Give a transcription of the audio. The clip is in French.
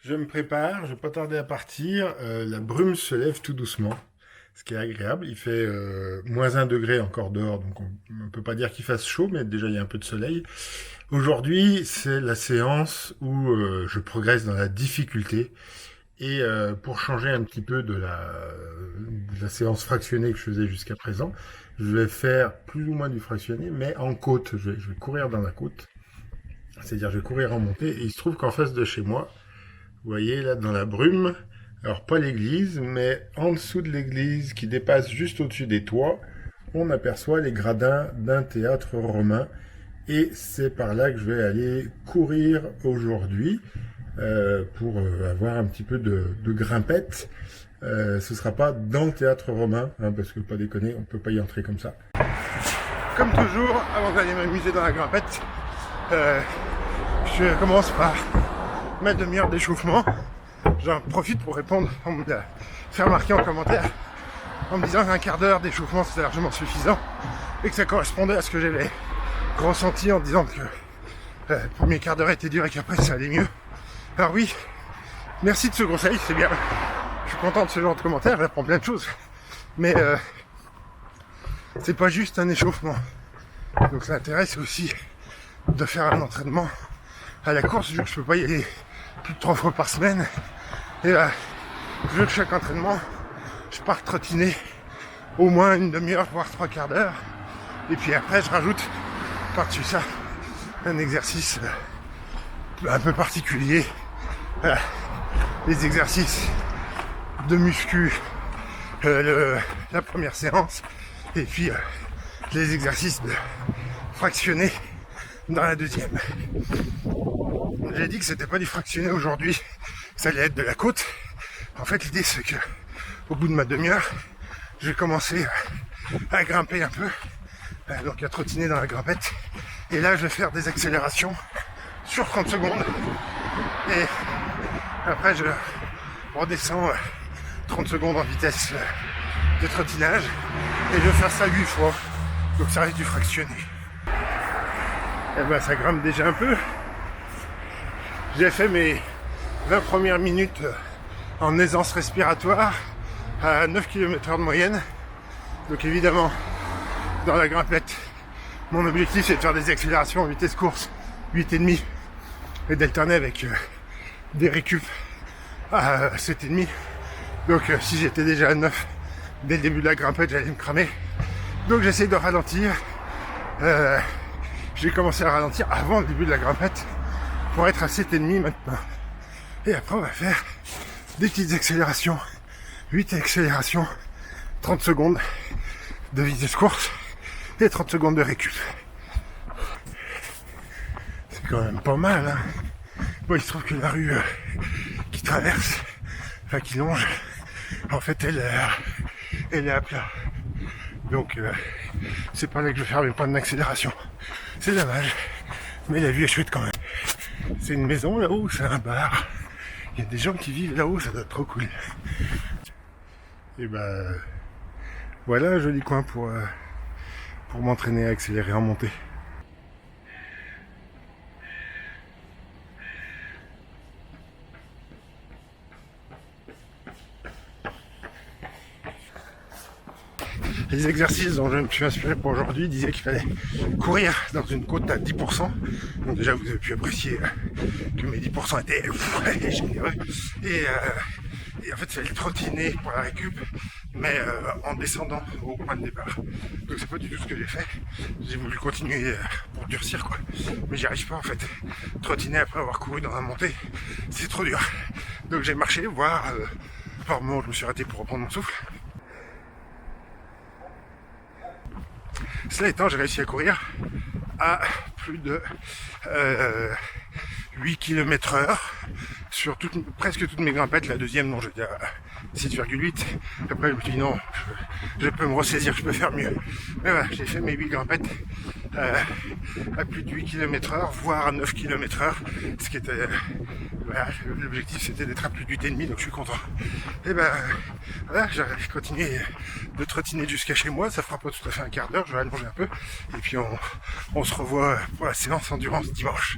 Je me prépare, je vais pas tarder à partir. La brume se lève tout doucement, ce qui est agréable. Il fait -1 degré encore dehors, donc on ne peut pas dire qu'il fasse chaud, mais déjà il y a un peu de soleil. Aujourd'hui, c'est la séance où je progresse dans la difficulté. Et pour changer un petit peu de la séance fractionnée que je faisais jusqu'à présent, je vais faire plus ou moins du fractionné, mais en côte. Je vais courir dans la côte, c'est-à-dire je vais courir en montée. Et il se trouve qu'en face de chez moi, vous voyez là dans la brume, alors pas l'église, mais en dessous de l'église qui dépasse juste au-dessus des toits, on aperçoit les gradins d'un théâtre romain. Et c'est par là que je vais aller courir aujourd'hui pour avoir un petit peu de grimpette. Ce sera pas dans le théâtre romain, hein, parce que pas déconner, on peut pas y entrer comme ça. Comme toujours, avant d'aller m'amuser dans la grimpette, je commence par ma demi-heure d'échauffement. J'en profite pour répondre, pour me faire remarquer en commentaire, en me disant qu'un quart d'heure d'échauffement c'était largement suffisant et que ça correspondait à ce que j'avais ressenti en disant que le premier quart d'heure était dur et qu'après ça allait mieux. Alors oui, merci de ce conseil, c'est bien. Je suis content de ce genre de commentaires, j'apprends plein de choses. Mais c'est pas juste un échauffement. Donc l'intérêt c'est aussi de faire un entraînement à la course, vu que je peux pas y aller plus de 3 fois par semaine. Et je veux que chaque entraînement, je parte trottiner au moins une demi-heure, voire 3 quarts d'heure. Et puis après, je rajoute par-dessus ça un exercice un peu particulier. Les exercices de muscu, la première séance, et puis les exercices de fractionné dans la deuxième. J'ai dit que c'était pas du fractionné aujourd'hui, que ça allait être de la côte. En fait, l'idée c'est que au bout de ma demi-heure, je vais commencer à grimper un peu, donc à trottiner dans la grimpette. Et là, je vais faire des accélérations sur 30 secondes. Et après, je redescends 30 secondes en vitesse de trottinage. Et je vais faire ça 8 fois. Donc ça reste du fractionné. Et ben, ça grimpe déjà un peu. J'ai fait mes 20 premières minutes en aisance respiratoire à 9 km/h de moyenne. Donc évidemment, dans la grimpette, mon objectif c'est de faire des accélérations en vitesse course 8,5 et d'alterner avec des récup à 7,5. Donc si j'étais déjà à 9 dès le début de la grimpette, j'allais me cramer. Donc j'essaie de ralentir. J'ai commencé à ralentir avant le début de la grimpette pour être à 7,5 maintenant. Et après on va faire des petites accélérations, 8 accélérations, 30 secondes de vitesse course et 30 secondes de récup. C'est quand même pas mal, hein. Bon, il se trouve que la rue qui traverse, enfin qui longe, en fait elle est à plat. Donc c'est pas là que je vais faire mes points d'accélération. C'est dommage, mais la vue est chouette quand même. C'est une maison là-haut, c'est un bar. Il y a des gens qui vivent là-haut, ça doit être trop cool. Et ben voilà un joli coin pour m'entraîner à accélérer en montée. Les exercices dont je me suis inspiré pour aujourd'hui disaient qu'il fallait courir dans une côte à 10%. Donc déjà vous avez pu apprécier que mes 10% étaient généreux. Et en fait, il fallait trottiner pour la récup, mais en descendant au point de départ. Donc c'est pas du tout ce que j'ai fait. J'ai voulu continuer pour durcir quoi. Mais j'y arrive pas en fait. Trottiner après avoir couru dans la montée, c'est trop dur. Donc j'ai marché, voire par moment je me suis arrêté pour reprendre mon souffle. Cela étant, j'ai réussi à courir à plus de 8 km/h sur presque toutes mes grimpettes. La deuxième, non, j'étais à 6,8. Après, je me suis dit non, je peux me ressaisir, je peux faire mieux. Mais voilà, j'ai fait mes 8 grimpettes à plus de 8 km/h, voire à 9 km/h. Ce qui était... voilà, l'objectif c'était d'être à plus de 8,5, donc je suis content. Et ben voilà, j'ai continué de trottiner jusqu'à chez moi, ça fera pas tout à fait un quart d'heure, je vais allonger un peu. Et puis on se revoit pour la séance endurance dimanche.